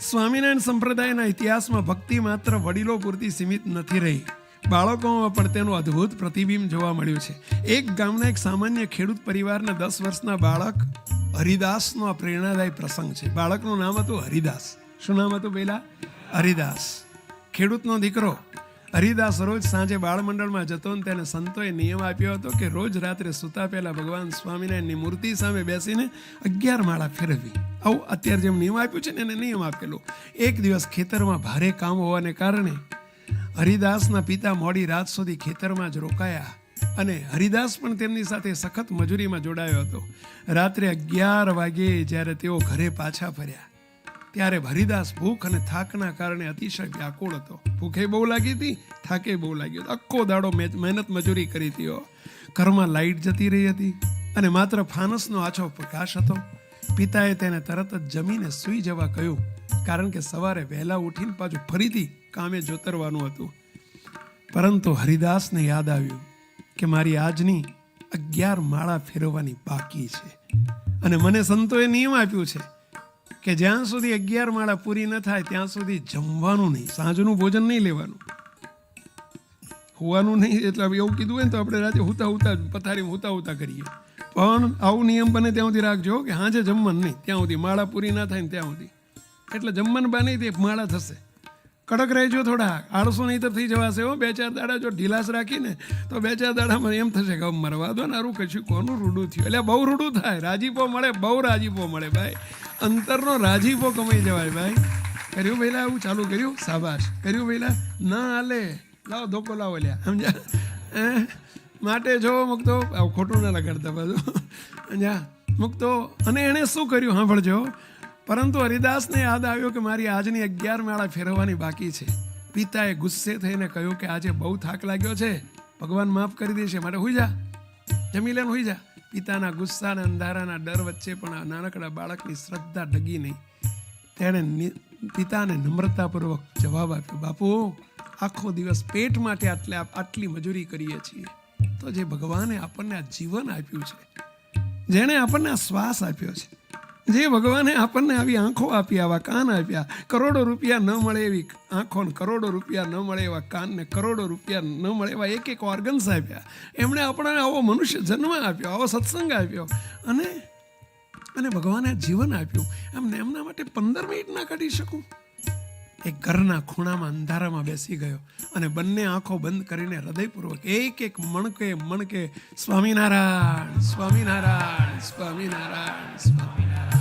સ્વામિનારાયણ સંપ્રદાયના ઇતિહાસમાં ભક્તિ માત્ર વડીલો પૂરતી સીમિત નથી રહી. બાળકોમાં પણ તેનું અદ્ભુત પ્રતિબિંબ જોવા મળ્યું છે. એક ગામના એક સામાન્ય ખેડૂત પરિવારના 10 વર્ષના બાળક હરિદાસનો આ પ્રેરણાદાયી પ્રસંગ છે. બાળકનું નામ હતું હરિદાસ. શું નામ હતું પહેલા? હરિદાસ. ખેડૂતનો દીકરો હરિદાસ રોજ સાંજે બાળમંડળમાં જતો અને તેને સંતોએ નિયમ આપ્યો હતો કે રોજ રાત્રે સૂતા પહેલા ભગવાન સ્વામિનારાયણની મૂર્તિ સામે બેસીને 11 માળા ફેરવવી. આવું અત્યારે જેમ નિયમ આપ્યું છે ને એને નિયમ આપેલો. એક દિવસ ખેતરમાં ભારે કામ હોવાને કારણે હરિદાસના પિતા મોડી રાત સુધી ખેતરમાં જ રોકાયા અને હરિદાસ પણ તેમની સાથે સખત મજૂરીમાં જોડાયો હતો. રાત્રે 11 વાગ્યે જ્યારે તેઓ ઘરે પાછા ફર્યા ત્યારે હરિદાસ ભૂખ અને થાકના કારણે અતિશય વ્યાકુળ હતો. ભૂખે બહુ લાગી હતી, થાકે બહુ લાગ્યો. આખો દાડો મહેનત મજૂરી કરી હતી. ઘરમાં લાઇટ જતી રહી હતી અને માત્ર ફાનસનો આછો પ્રકાશ હતો. પિતાએ તેને તરત જ જમીને સૂઈ જવા કહ્યું, કારણ કે સવારે વહેલા ઉઠીને પાછું ફરીથી કામે જોતરવાનું હતું. પરંતુ હરિદાસને યાદ આવ્યું કે મારી આજની 11 માળા ફેરવવાની બાકી છે અને મને સંતોએ નિયમ આપ્યું છે કે જ્યાં સુધી 11 માળા પૂરી ન થાય ત્યાં સુધી જમવાનું નહીં, સાંજનું ભોજન નહીં લેવાનું, હોવાનું નહીં. એટલે એવું કીધું હોય ને તો આપણે રાતે હુતા પથારીમાં હુતા કરીએ, પણ આવું નિયમ બને ત્યાં સુધી રાખજો કે હાજે જમવાનું નહીં, ત્યાં સુધી માળા પૂરી ના થાય ને ત્યાં સુધી. એટલે જમવાનું બને તે માળા થશે. કડક રહેજો થોડા, આળસો નહીં તો થઈ જવાશે. 2-4 દાડા જો ઢીલાસ રાખીને તો 2-4 દાડામાં એમ થશે કે મરવા દો ને, આરું કશું કોનું રૂડું થયું. એટલે બહુ રૂડું થાય, રાજીપો મળે, બહુ રાજીપો મળે ભાઈ. અંતરનો રાજીપો કમાઈ જવાય ભાઈ. કર્યું પહેલા એવું ચાલુ કર્યું, શાબાશ. કર્યું પહેલા ના હાલે, લાવો ધોકો લાવો લ્યા, સમજ્યા? માટે જો મૂકતો ખોટું ના લગાડતા બધું, સમજ્યા? મૂકતો. અને એણે શું કર્યું સાંભળજો. પરંતુ હરિદાસને યાદ આવ્યો કે મારી આજની 11 માળા ફેરવવાની બાકી છે. પિતાએ ગુસ્સે થઈને કહ્યું કે આજે બહુ થાક લાગ્યો છે, ભગવાન માફ કરી દેશે, માટે હુઈ જા, જમી લે હુઈ જા. પિતાના ગુસ્સા અને અંધારાના ડર વચ્ચે પણ આ નાનકડા બાળકની શ્રદ્ધા ડગી નહીં. તેણે પિતાને નમ્રતાપૂર્વક જવાબ આપ્યો, બાપુ આખો દિવસ પેટ માટે આટલી મજૂરી કરીએ છીએ, તો જે ભગવાને આપણને આ જીવન આપ્યું છે, જેણે આપણને આ શ્વાસ આપ્યો છે, જે ભગવાને આપણને આવી આંખો આપી, આવા કાન આપ્યા, કરોડો રૂપિયા ન મળે એવી આંખો, કરોડો રૂપિયા ન મળે એવા કાન, ને કરોડો રૂપિયા ન મળે એવા એક ઓર્ગન્સ આપ્યા. એમણે આપણને આવો મનુષ્ય જન્મ આપ્યો, આવો સત્સંગ આપ્યો અને ભગવાને જીવન આપ્યું. એમને એમના માટે 15 મિનિટ ના કાઢી શકું? એક ઘરના ખૂણામાં અંધારામાં બેસી ગયો અને બંને આંખો બંધ કરીને હૃદયપૂર્વક એક મણકે સ્વામિનારાયણ સ્વામિનારાયણ સ્વામિનારાયણ સ્વામિનારાયણ.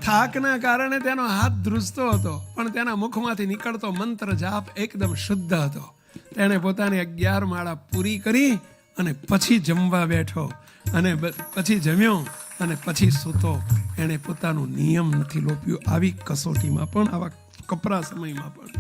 થાકના કારણે તેનો હાથ ધ્રુજતો હતો, પણ તેના મુખમાંથી નીકળતો મંત્ર જાપ એકદમ શુદ્ધ હતો. તેણે પોતાની 11 માળા પૂરી કરી અને પછી જમવા બેઠો અને પછી જમ્યો અને પછી સૂતો. એણે પોતાનું નિયમ નથી લોપ્યું, આવી કસોટીમાં પણ, આવા કપરા સમયમાં પણ.